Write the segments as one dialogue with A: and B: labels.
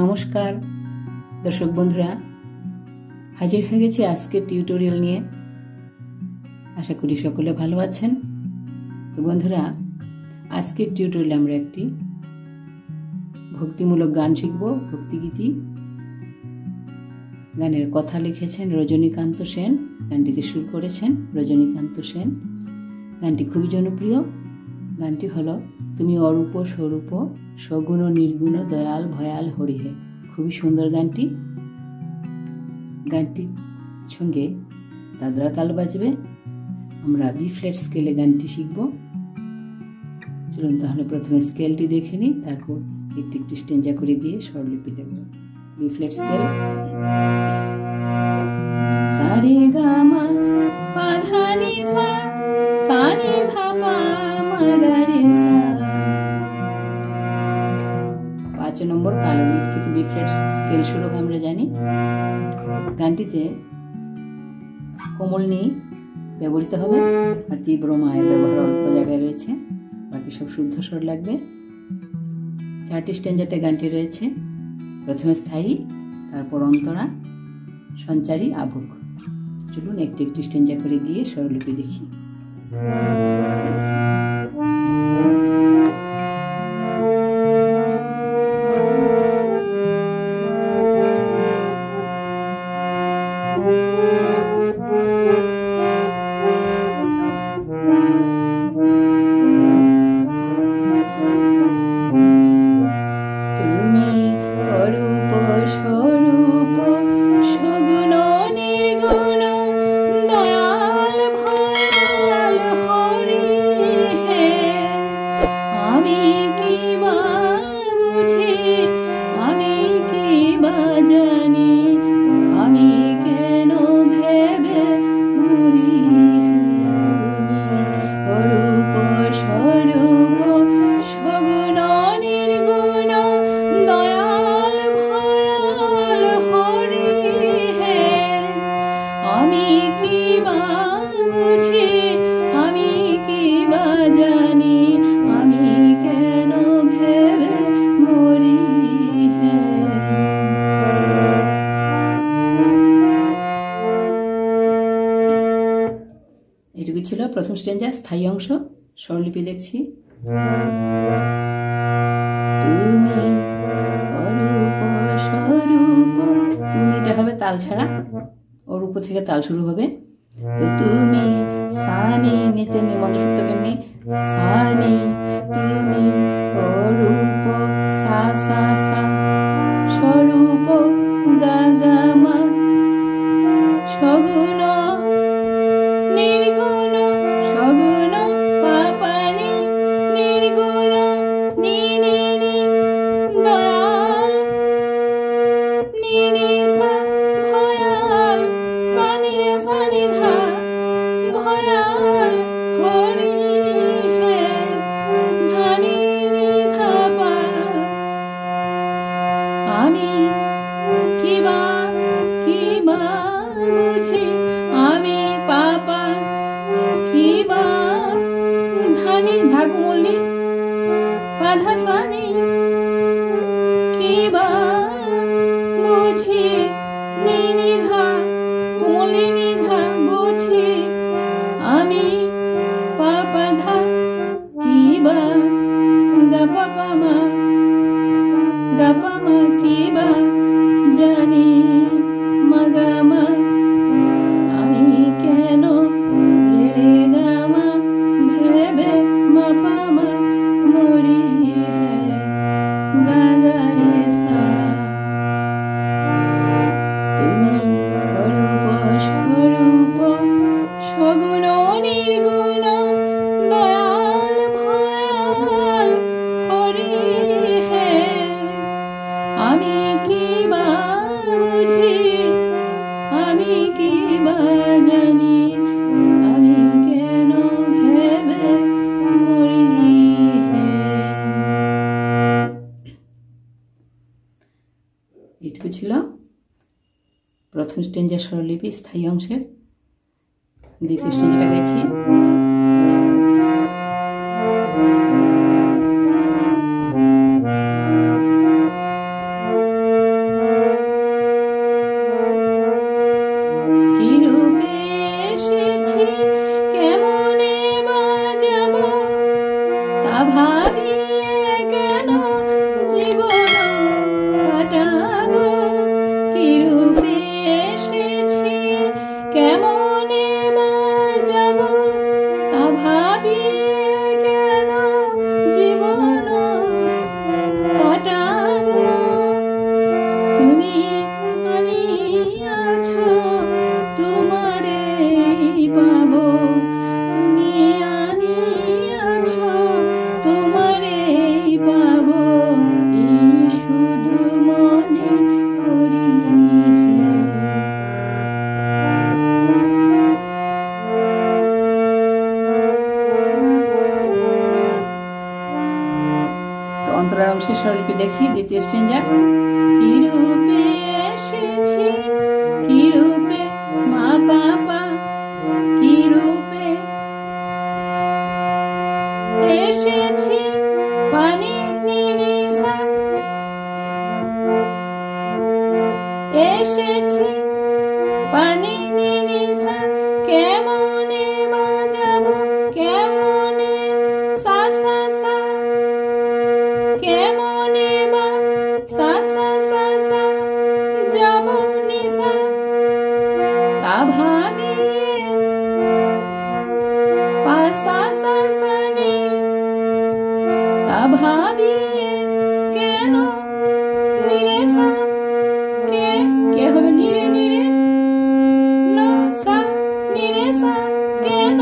A: নমস্কার দর্শক বন্ধুরা, হাজির হয়ে গেছি আজকের টিউটোরিয়াল নিয়ে। আশা করি সকলে ভালো আছেন। তো বন্ধুরা, আজকের টিউটোরিয়ালে আমরা একটি ভক্তিমূলক গান শিখব, ভক্তিগীতি। গানের কথা লিখেছেন রজনীকান্ত সেন, গানটিতে সুর করেছেন রজনীকান্ত সেন। গানটি খুবই জনপ্রিয়। গানটি হলো তুমি অরূপ স্বরূপ সগুণ নির্গুণ দয়াল ভয়াল হরিহে। খুবই সুন্দর গানটি। গানটির সঙ্গে দাদরা তাল বাজবে। আমরা বি ফ্ল্যাট স্কেলে গানটি শিখব। চলুন তাহলে প্রথমে স্কেলটি দেখে নিই, তারপর একটি একটি স্টেঞ্জা করে গিয়ে স্বরলিপি দেখব। বি ফ্ল্যাট স্কেল, সা রে গা মা পা ধা নি সা, সা নি ধা পা মা গা রে সা। 5 নম্বর কালো রুট থেকে বি ফ্ল্যাট স্কেল শুরু হয়, আমরা জানি। গানটিতে কোমল নি ব্যবহৃত হবে আর তীব্র মায়ের ব্যবহার অল্প জায়গায় রয়েছে, বাকি সব শুদ্ধ স্বর লাগবে। 4টি স্ট্যাঞ্জাতে গানটি রয়েছে। প্রথমে স্থায়ী, তারপর অন্তরা, সঞ্চারী, আভোগ। চলুন একটি একটি স্ট্যাঞ্জা করে গিয়ে স্বরলিপি দেখি। এটুকু ছিল প্রথম স্ট্যাঞ্জা, স্থায়ী অংশ। স্বরলিপি দেখছি। তুমি অরূপ স্বরূপ, তুমিটা হবে তাল ছাড়া, অরূপ থেকে তাল শুরু হবে। তো তুমি সানি, নিচে মন্ত্রসূক্ত কেমনি, সানি তুমি অরূপ সা সা সা, স্বরূপ গা গা মা, সগুণ নির্গুণ সগুণ পা পা নি, নির্গুণ নি নি নি, দয়াল নি নি সা, ভয়াল সা নি রে সা নি ধা, ভয়াল হরি হে, ধা নি নি ধা পা। আমি কিবা কিবা বুঝি, আমি পাপা কিবা ধানি ধা কোমলনি পাধা সানি, কিবা বুঝি নি নি ধা কোমলনি নি ধা বুঝি, আমি পাপা ধা কিবা গা পাপা মা, গা পা মা কিবা জানি মা গা মা, আমি কেন রে রে গা মা ভেবে মা পা মা মরি হে, গা গা রে সা। তুমি অরূপ স্বরূপ সগুণ নির্গুণ দয়াল ভয়াল হরি হে, আমি কিবা বুঝি, আমি কিবা জানি, আমি কেন ভেবে মরি হে। এটুকু ছিল প্রথম স্টেঞ্জার স্বরলিপি, স্থায়ী অংশের। দ্বিতীয় স্টেঞ্জটা গেছি। এসেছি পানি নিনিসা কেমনে বাজাবো কেমনে সা সা সা কেমনে বা সা সা সা সা যাব নিসা তা ভাবিয়ে পা সা সা সা নি তা ভাবিয়ে কেন নিরে সা কে কে হবে নিরে নিরে না সা নিরে সা কেন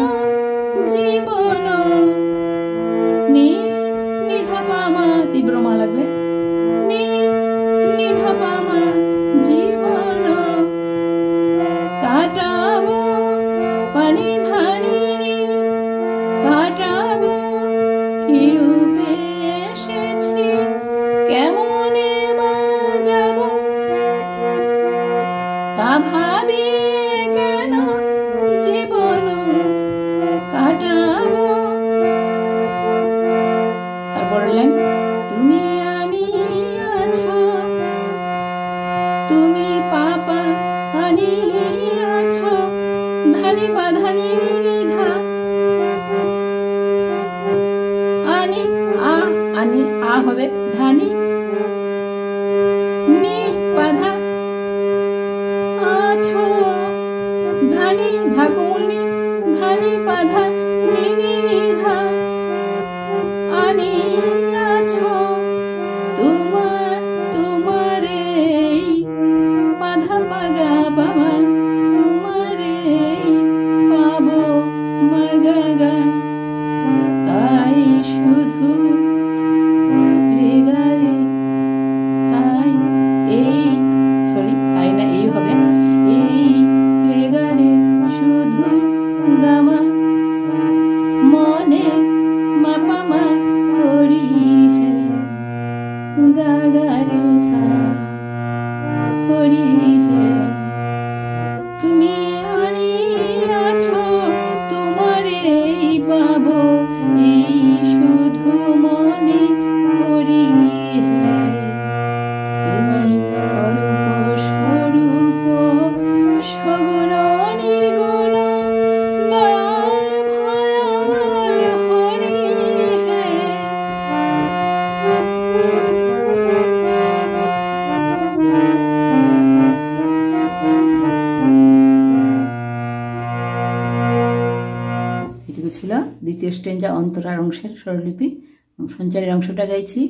A: জীবন নি নিধা পামা তীব্র মা লাগবে নি নিধা পামা জীবন কাটাবো পানি ধানি কাটাবো কি রূপে এসেছি কেমনে বাজাবো তা ভাবিয়ে কেন জীবন কাটাবো। তারপর লাইন তুমি আমি আছো তুমি পাপা আনি আছো ধানি পা ধানি নিধা আনি আ হবে ধানি নি পাধা আছো ধানি ধা কোমলনি ধানি পাধা নি নি নিধা আনি আছো তোমার তোমারে পাধা পাগা পামা তোমারে পাবো মাগা গা তাই শুধু রেগারে তাই এই সরি তাই না এই হবে এই রেগারে শুধু গামা মনে মাপামা করি হে গাগারে সা করি হে তুমি আনি আছো তোমারে পাবো এই শুধু মনে করি হে তুমি অরূপ স্বরূপ সগুণ নির্গুণ দয়াল ভয়াল হরি হে এটুকু ছিল দ্বিতীয় স্ট্রেঞ্জা অন্তরার অংশের স্বরলিপি। সঞ্চারের অংশটা গাইছি।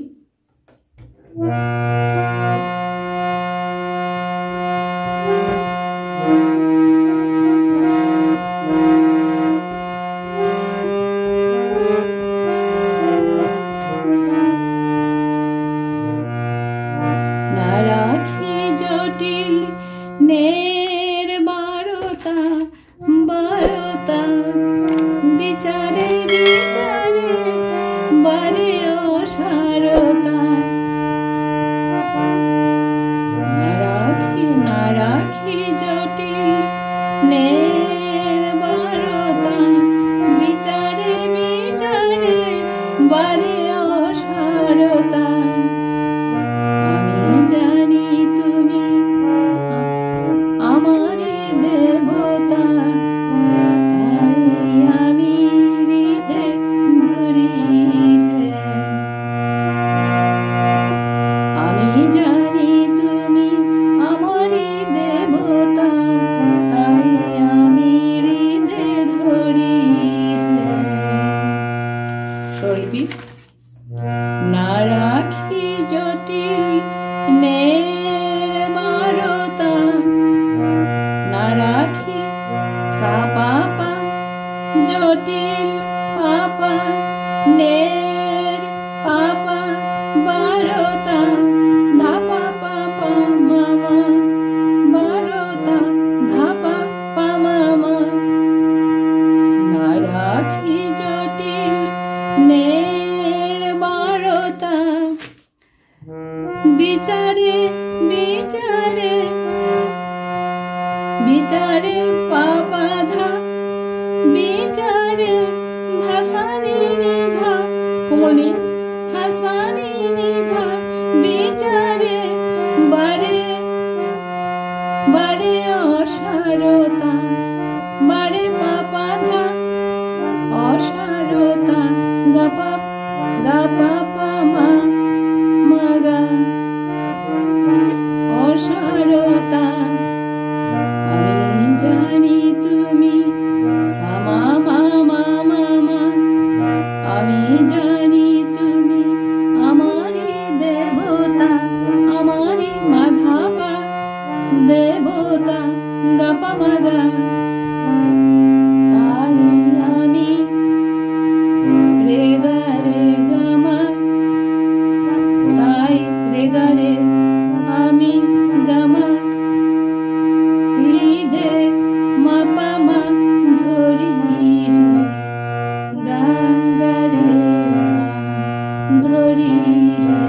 A: না রাখি জটিল নের বারতা বারতা বিচারে বিচারে বারে অসারতা না রাখি জটিল নের বারতা বিচারে বিচারে বারে অসারতা আমি জানি তুমি আমারই দেবতা আমি হৃদে ধরি হে আমি জানি তুমি আমারই দেবতা তাই আমি হৃদে ধরি হে। স্বরলিপি না রাখি জটিল নের বারতা না রাখি সা পাপা জটিল পাপা নের পাপা বারতা ধাপা পাপা মামা বারতা ধাপা পা মামা না রাখি জটিল নের বারতা বিচারে বিচারে বিচারে পাপা ধা বিচারে ধাসানি নিধা কোমলনি ধাসানি নিধা বিচারে বারে মা গা, তাই আমি রে গা মা, তাই রে গা রে আমি গা মা, হৃদে মা পা মা ধরি গা গা রে সা ধরি না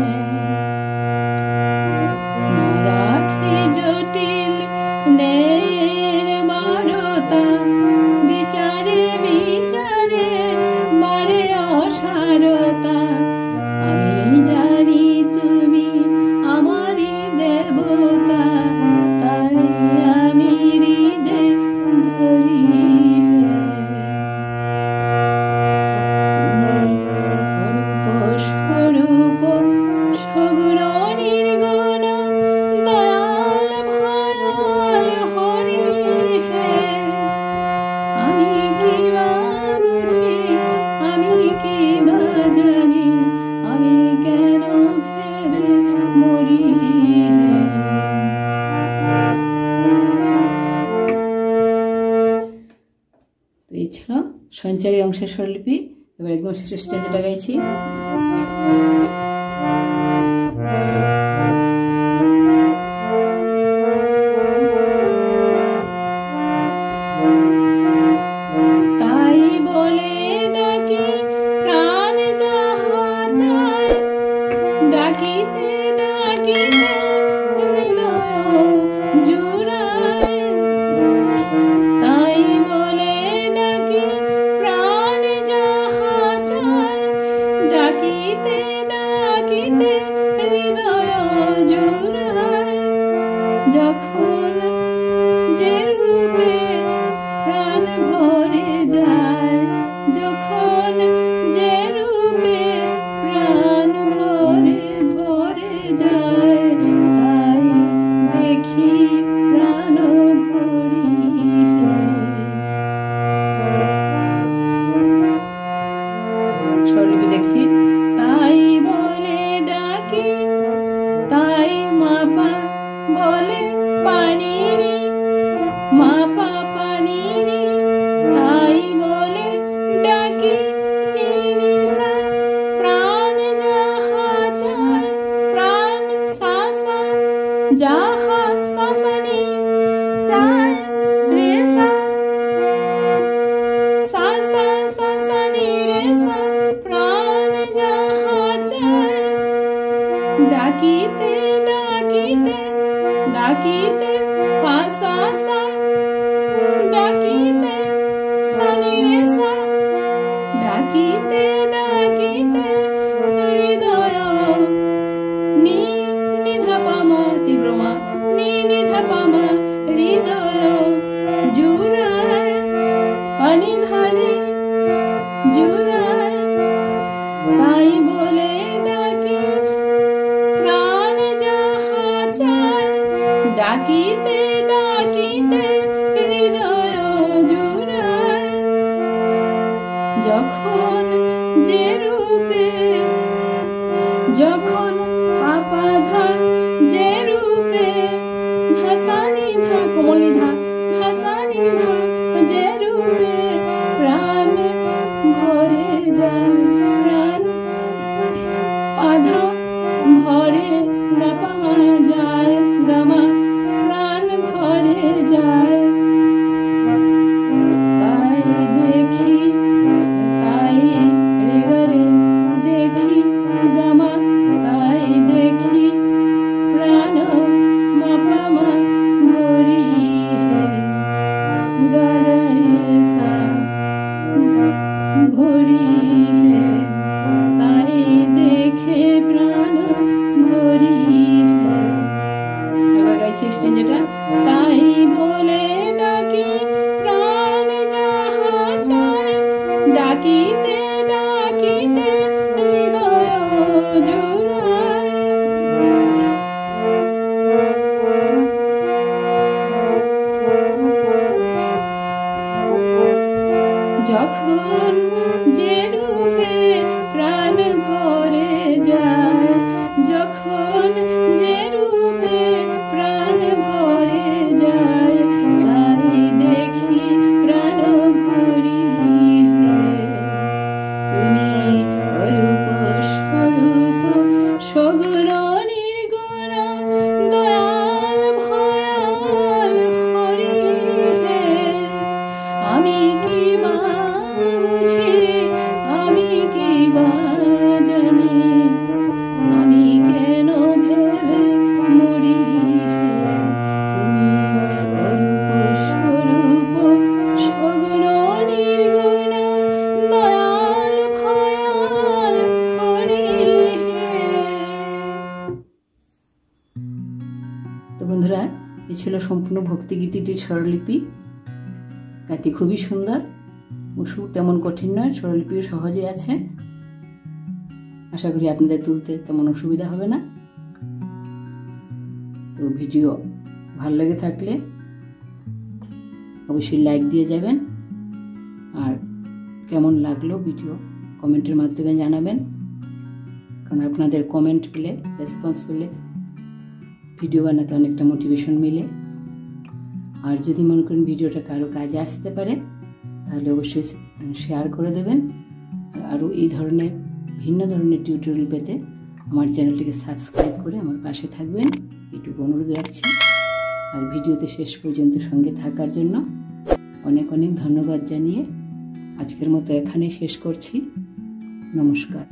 A: রাখে জটিল নের বারতা, বিচারে বিচারে বারে অসারতা, আমি জানি তুমি আমারই দেবতা, তাই আমি হৃদে ধরি স্বরূপ সগুণ নির্গুণ দয়াল ভয়াল হরি হে। আমি কি বা বুঝি, আমি কি বা জানি, আমি কেন ভেবে মরি হে। এই ছিল সঞ্চারী অংশের স্বরলিপি। এবার একদম শেষের স্টেজটা গাইছি। তাই বলে ডাকি প্রাণ যাহা চায়, ডাকিতে ডাকিতে হৃদয় জুড়ায়। তাই বলে ডাকি প্রাণ যাহা চায়, ডাকিতে ডাকিতে হৃদয় জুড়ায়। যখন যে রূপে প্রাণ ভরে যায়, যখন যে রূপে প্রাণ ভরে ভরে যায়, তাই দেখি প্রাণ ভরি হে। স্বরলিপি দেখছি। তাই বলে ডাকি, তাই মা পা বলে পানিরি, মা পা পানিরি, তাই বলে ডাকি নিরি সা। প্রাণ যাহা চায়, প্রাণ সা সা, যাহা সা সা নি চায় রে সা, সা সা সা সা নি রে সা। প্রাণ যাহা চায়, ডাকিতে ডাকিতে ডাকিতে পা সা সা, ডাকিতে সা নি রে সা, ডাকিতে ডাকিতে হৃদয় নি নিধা পা মা, তীব্র মা, নি নিধা পা মা, হৃদয় জুড়ায়, পানি ধানে জুড়ায়। তাই বলে ডাকি প্রাণ যাহা চায়, ডাকিতে ডাকিতে হৃদয় জুড়ায়। যখন যে রূপে, যখন আপাধা যে রূপে, ধাসানি ধা কোমলি ধা, ধাসানি ধা যে রূপে প্রাণ ভরে যায়, প্রাণ পাধা ভরে গাপা যায়, গামা প্রাণ ভরে যায়। তাই দেখি, তাই রে গা রে দয়াল ভয়াল হরি হে। আমি কি বা বুঝি, আমি কি বা জানি, আমি কেন ভেবে মরি হে। তুমি অরূপ স্বরূপ সগুণ নির্গুণ দয়াল ভয়াল হরি হে। তো বন্ধুরা, এ ছিল সম্পূর্ণ ভক্তিগীতিটির স্বরলিপি। গানটি খুবই সুন্দর, সুর তেমন কঠিন নয়, স্বরলিপিও সহজে আছে। আশা করি আপনাদের তুলতে তেমন অসুবিধা হবে না। তো ভিডিও ভালো লেগে থাকলে অবশ্যই লাইক দিয়ে যাবেন, আর কেমন লাগলো ভিডিও কমেন্টের মাধ্যমে জানাবেন, কারণ আপনাদের কমেন্ট পেলে, রেসপন্স পেলে ভিডিও বানাতে অনেকটা মোটিভেশন মিলে। আর যদি মনে করেন ভিডিওটা কারো কাজে আসতে পারে তাহলে অবশ্যই শেয়ার করে দেবেন। আরও এই ধরনের ভিন্ন ধরনের টিউটোরিয়াল পেতে আমার চ্যানেলটিকে সাবস্ক্রাইব করে আমার পাশে থাকবেন, এটুকু অনুরোধ রাখছি। আর ভিডিওতে শেষ পর্যন্ত সঙ্গে থাকার জন্য অনেক অনেক ধন্যবাদ জানিয়ে আজকের মতো এখানেই শেষ করছি। নমস্কার।